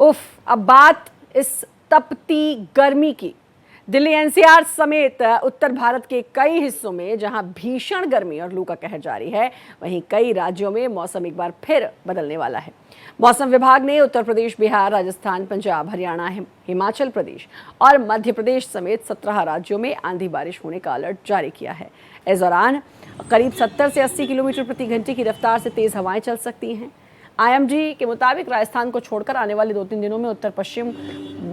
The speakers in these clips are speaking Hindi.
उफ, अब बात इस तपती गर्मी की। दिल्ली एनसीआर समेत उत्तर भारत के कई हिस्सों में जहां भीषण गर्मी और लू का कहर जारी है, वहीं कई राज्यों में मौसम एक बार फिर बदलने वाला है। मौसम विभाग ने उत्तर प्रदेश, बिहार, राजस्थान, पंजाब, हरियाणा, हिमाचल प्रदेश और मध्य प्रदेश समेत 17 राज्यों में आंधी बारिश होने का अलर्ट जारी किया है। इस दौरान करीब 70 से 80 किलोमीटर प्रति घंटे की रफ्तार से तेज हवाएं चल सकती हैं। आईएमडी के मुताबिक राजस्थान को छोड़कर आने वाले 2-3 दिनों में उत्तर पश्चिम,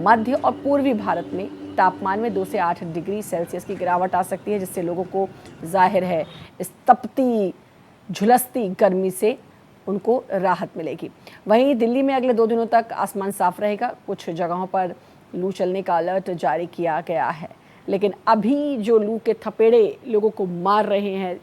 मध्य और पूर्वी भारत में तापमान में 2 से 8 डिग्री सेल्सियस की गिरावट आ सकती है, जिससे लोगों को जाहिर है इस तपती झुलसती गर्मी से उनको राहत मिलेगी। वहीं दिल्ली में अगले 2 दिनों तक आसमान साफ रहेगा। कुछ जगहों पर लू चलने का अलर्ट जारी किया गया है, लेकिन अभी जो लू के थपेड़े लोगों को मार रहे हैं,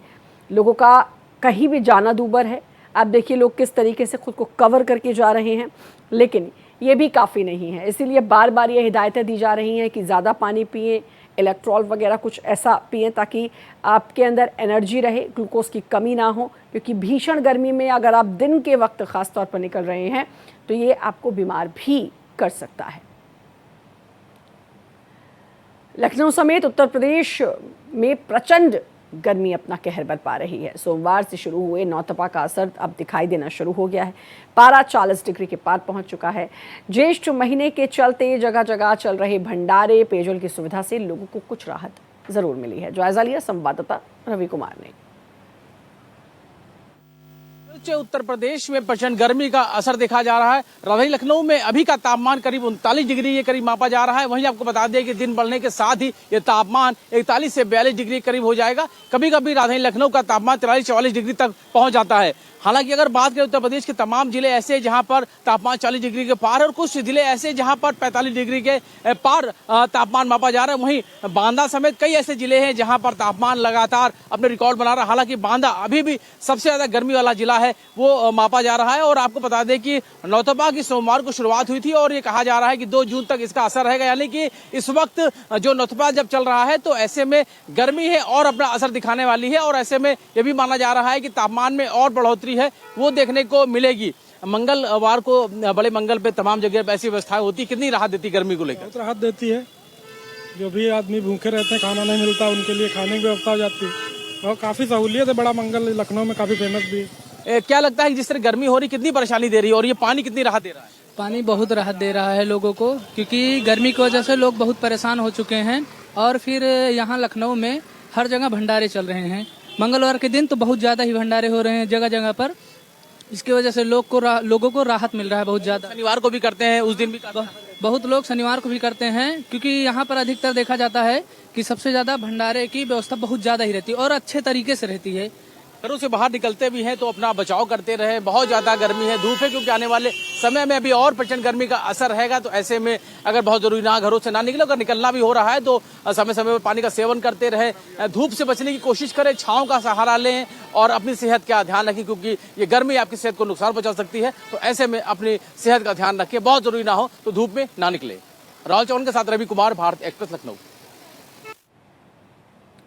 लोगों का कहीं भी जाना दूभर है। आप देखिए लोग किस तरीके से खुद को कवर करके जा रहे हैं, लेकिन ये भी काफ़ी नहीं है। इसीलिए बार बार ये हिदायतें दी जा रही हैं कि ज़्यादा पानी पिएं, इलेक्ट्रॉल वगैरह कुछ ऐसा पिएं ताकि आपके अंदर एनर्जी रहे, ग्लूकोज की कमी ना हो। क्योंकि भीषण गर्मी में अगर आप दिन के वक्त ख़ास तौर पर निकल रहे हैं तो ये आपको बीमार भी कर सकता है। लखनऊ समेत उत्तर प्रदेश में प्रचंड गर्मी अपना कहर बरपा रही है। सोमवार से शुरू हुए नौतपा का असर अब दिखाई देना शुरू हो गया है। पारा 40 डिग्री के पार पहुंच चुका है। ज्येष्ठ महीने के चलते जगह जगह चल रहे भंडारे, पेयजल की सुविधा से लोगों को कुछ राहत जरूर मिली है। जायजा लिया संवाददाता रवि कुमार ने। उत्तर प्रदेश में प्रचंड गर्मी का असर देखा जा रहा है। राजधानी लखनऊ में अभी का तापमान करीब 39 डिग्री के करीब मापा जा रहा है। वहीं आपको बता दें कि दिन बढ़ने के साथ ही ये तापमान 41 से 42 डिग्री करीब हो जाएगा। कभी कभी राजधानी लखनऊ का तापमान 43-44 डिग्री तक पहुंच जाता है। हालांकि अगर बात करें उत्तर प्रदेश के तमाम जिले ऐसे जहां पर तापमान 40 डिग्री के पार है और कुछ जिले ऐसे जहां पर 45 डिग्री के पार तापमान मापा जा रहा है। वहीं बांदा समेत कई ऐसे जिले हैं जहां पर तापमान लगातार अपने रिकॉर्ड बना रहा है। हालांकि बांदा अभी भी सबसे ज्यादा गर्मी वाला जिला है, वो मापा जा रहा है। और आपको बता दें कि नौतपा की सोमवार को शुरुआत हुई थी और ये कहा जा रहा है कि 2 जून तक इसका असर रहेगा। यानी कि इस वक्त जो नौतपा जब चल रहा है तो ऐसे में गर्मी है और अपना असर दिखाने वाली है। और ऐसे में यह भी माना जा रहा है कि तापमान में और बढ़ोतरी है वो देखने को मिलेगी। मंगलवार को बड़े मंगल पे तमाम जगह पे ऐसी व्यवस्थाएं होती, कितनी राहत देती गर्मी को लेकर? बहुत राहत देती है। जो भी आदमी भूखे रहते हैं, खाना नहीं मिलता, उनके लिए खाने की व्यवस्था हो जाती है और काफी सहूलियत है। बड़ा मंगल लखनऊ में काफी फेमस भी है। क्या लगता है कि जिस तरह गर्मी हो रही, कितनी परेशानी दे रही है और ये पानी कितनी राहत दे रहा है? पानी बहुत राहत दे रहा है लोगों को, क्योंकि गर्मी की वजह से लोग बहुत परेशान हो चुके हैं। और फिर यहाँ लखनऊ में हर जगह भंडारे चल रहे हैं। मंगलवार के दिन तो बहुत ज़्यादा ही भंडारे हो रहे हैं जगह जगह पर। इसकी वजह से लोगों को राहत मिल रहा है बहुत ज़्यादा। शनिवार को भी करते हैं, उस दिन भी बहुत लोग शनिवार को भी करते हैं, क्योंकि यहाँ पर अधिकतर देखा जाता है कि सबसे ज़्यादा भंडारे की व्यवस्था बहुत ज़्यादा ही रहती है और अच्छे तरीके से रहती है। घरों से बाहर निकलते भी हैं तो अपना बचाव करते रहे। बहुत ज्यादा गर्मी है, धूप है, क्योंकि आने वाले समय में अभी और प्रचंड गर्मी का असर रहेगा। तो ऐसे में अगर बहुत जरूरी ना, घरों से ना निकले, अगर निकलना भी हो रहा है तो समय समय पर पानी का सेवन करते रहे, धूप से बचने की कोशिश करें, छांव का सहारा लें और अपनी सेहत का ध्यान रखें, क्योंकि ये गर्मी आपकी सेहत को नुकसान पहुंचा सकती है। तो ऐसे में अपनी सेहत का ध्यान रखें, बहुत जरूरी ना हो तो धूप में ना निकले। राहुल चौहान के साथ रवि कुमार, भारत एक्सप्रेस, लखनऊ।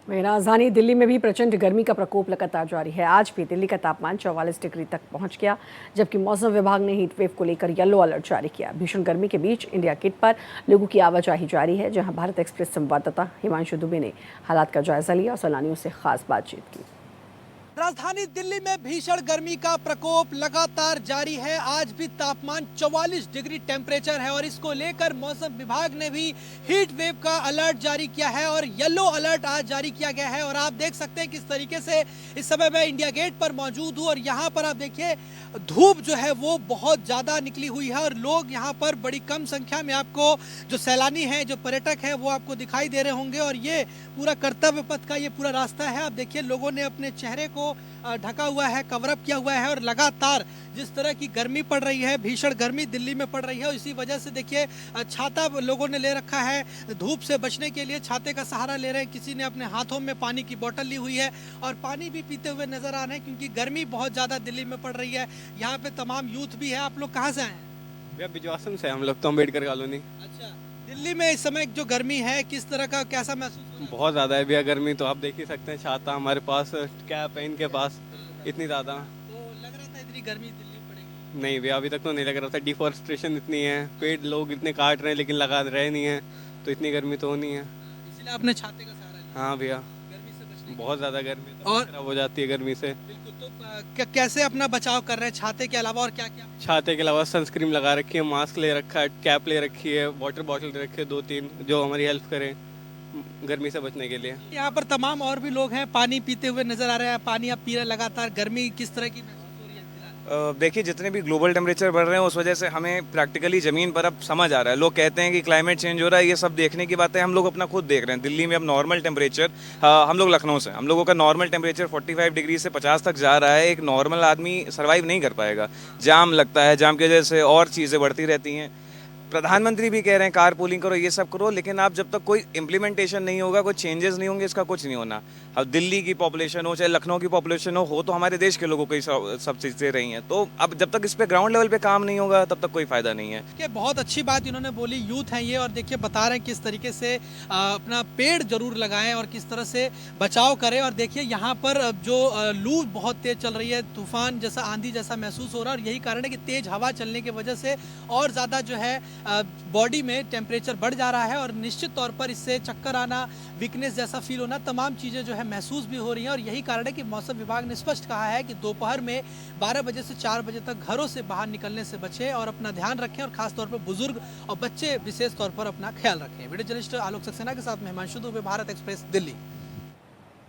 राजधानी दिल्ली में भी प्रचंड गर्मी का प्रकोप लगातार जारी है। आज भी दिल्ली का तापमान 44 डिग्री तक पहुंच गया, जबकि मौसम विभाग ने हीट वेव को लेकर येलो अलर्ट जारी किया। भीषण गर्मी के बीच इंडिया गेट पर लोगों की आवाजाही जारी है, जहां भारत एक्सप्रेस संवाददाता हिमांशु दुबे ने हालात का जायजा लिया और सैलानियों से खास बातचीत की। राजधानी दिल्ली में भीषण गर्मी का प्रकोप लगातार जारी है। आज भी तापमान 44 डिग्री टेम्परेचर है और इसको लेकर मौसम विभाग ने भी हीट वेव का अलर्ट जारी किया है और येलो अलर्ट आज जारी किया गया है। और आप देख सकते हैं किस तरीके से इस समय मैं इंडिया गेट पर मौजूद हूँ और यहाँ पर आप देखिए धूप जो है वो बहुत ज़्यादा निकली हुई है और लोग यहाँ पर बड़ी कम संख्या में, आपको जो सैलानी हैं, जो पर्यटक हैं, वो आपको दिखाई दे रहे होंगे। और ये पूरा कर्तव्य पथ का ये पूरा रास्ता है। आप देखिए लोगों ने अपने चेहरे को ढका हुआ है, कवरअप किया हुआ है और लगातार जिस तरह की गर्मी पड़ रही है, भीषण गर्मी दिल्ली में पड़ रही है, इसी वजह से देखिए छाता लोगों ने ले रखा है। धूप से बचने के लिए छाते का सहारा ले रहे हैं। किसी ने अपने हाथों में पानी की बोतल ली हुई है और पानी भी पीते हुए नजर आ रहे हैं, क्योंकि गर्मी बहुत ज़्यादा दिल्ली में पड़ रही है। यहाँ पे तमाम यूथ भी है। आप लोग कहाँ से आए हैं? भैया बिजवासन से, हम लोग तो अम्बेडकर कॉलोनी। अच्छा, दिल्ली में इस समय जो गर्मी है किस तरह का, कैसा महसूस हो रहा है? बहुत ज़्यादा है भैया गर्मी, तो आप देख ही सकते हैं। छाता हमारे पास, कैप है इनके पास, इतनी ज़्यादा। तो लग रहा था इतनी गर्मी दिल्ली में पड़ेगी? नहीं भैया अभी तक तो नहीं लग रहा था। डिफॉरेस्टेशन इतनी है, पेड़ लोग इतने काट रहे हैं लेकिन लगा रहे नहीं है, तो इतनी गर्मी तो होनी है। इसलिए आपने छाते का सहारा लिया हाँ भैया, गर्मी से बचने बहुत ज़्यादा गर्मी है, और- खराब हो जाती है गर्मी से। बिल्कुल। तो कैसे अपना बचाव कर रहे हैं छाते के अलावा और क्या क्या? छाते के अलावा सनस्क्रीन लगा रखी है, मास्क ले रखा है, कैप ले रखी है, वाटर बॉटल ले रखी है 2-3 जो हमारी हेल्प करें गर्मी से बचने के लिए। यहाँ पर तमाम और भी लोग हैं, पानी पीते हुए नजर आ रहे हैं। पानी आप पी रहे हैं लगातार। गर्मी किस तरह की महसूस हो रही है फिलहाल? देखिए जितने भी ग्लोबल टेम्परेचर बढ़ रहे हैं उस वजह से हमें प्रैक्टिकली ज़मीन पर अब समझ आ रहा है। लोग कहते हैं कि क्लाइमेट चेंज हो रहा है, ये सब देखने की बातें हम लोग अपना खुद देख रहे हैं। दिल्ली में अब नॉर्मल टेम्परेचर, हम लोग लखनऊ से, हम लोगों का नॉर्मल टेम्परेचर 45 डिग्री से 50 तक जा रहा है। एक नॉर्मल आदमी सर्वाइव नहीं कर पाएगा, जाम लगता है, जाम की वजह से और चीज़ें बढ़ती रहती हैं। प्रधानमंत्री भी कह रहे हैं कार पूलिंग करो, ये सब करो, लेकिन आप जब तक कोई इम्प्लीमेंटेशन नहीं होगा, कोई चेंजेस नहीं होंगे, इसका कुछ नहीं होना। अब दिल्ली की पॉपुलेशन हो चाहे लखनऊ की पॉपुलेशन हो तो हमारे देश के लोगों को ही सब चीज़ें रही हैं। तो अब जब तक इस पे ग्राउंड लेवल पे काम नहीं होगा तब तक कोई फायदा नहीं है। कि बहुत अच्छी बात इन्होंने बोली। यूथ है ये, और देखिए बता रहे हैं किस तरीके से अपना पेड़ जरूर लगाएं और किस तरह से बचाव करें। और देखिए यहाँ पर जो लू बहुत तेज चल रही है, तूफान जैसा, आंधी जैसा महसूस हो रहा है, और यही कारण है कि तेज हवा चलने की वजह से और ज़्यादा जो है बॉडी में टेम्परेचर बढ़ जा रहा है, और निश्चित तौर पर इससे चक्कर आना, वीकनेस जैसा फील होना, तमाम चीज़ें जो है महसूस भी हो रही हैं। और यही कारण है कि मौसम विभाग ने स्पष्ट कहा है कि दोपहर में 12 बजे से 4 बजे तक घरों से बाहर निकलने से बचें और अपना ध्यान रखें, और खासतौर पर बुजुर्ग और बच्चे विशेष तौर पर अपना ख्याल रखें। वीडियो जर्नलिस्ट आलोक सक्सेना के साथ मैं हिमांशु दुबे, भारत एक्सप्रेस, दिल्ली।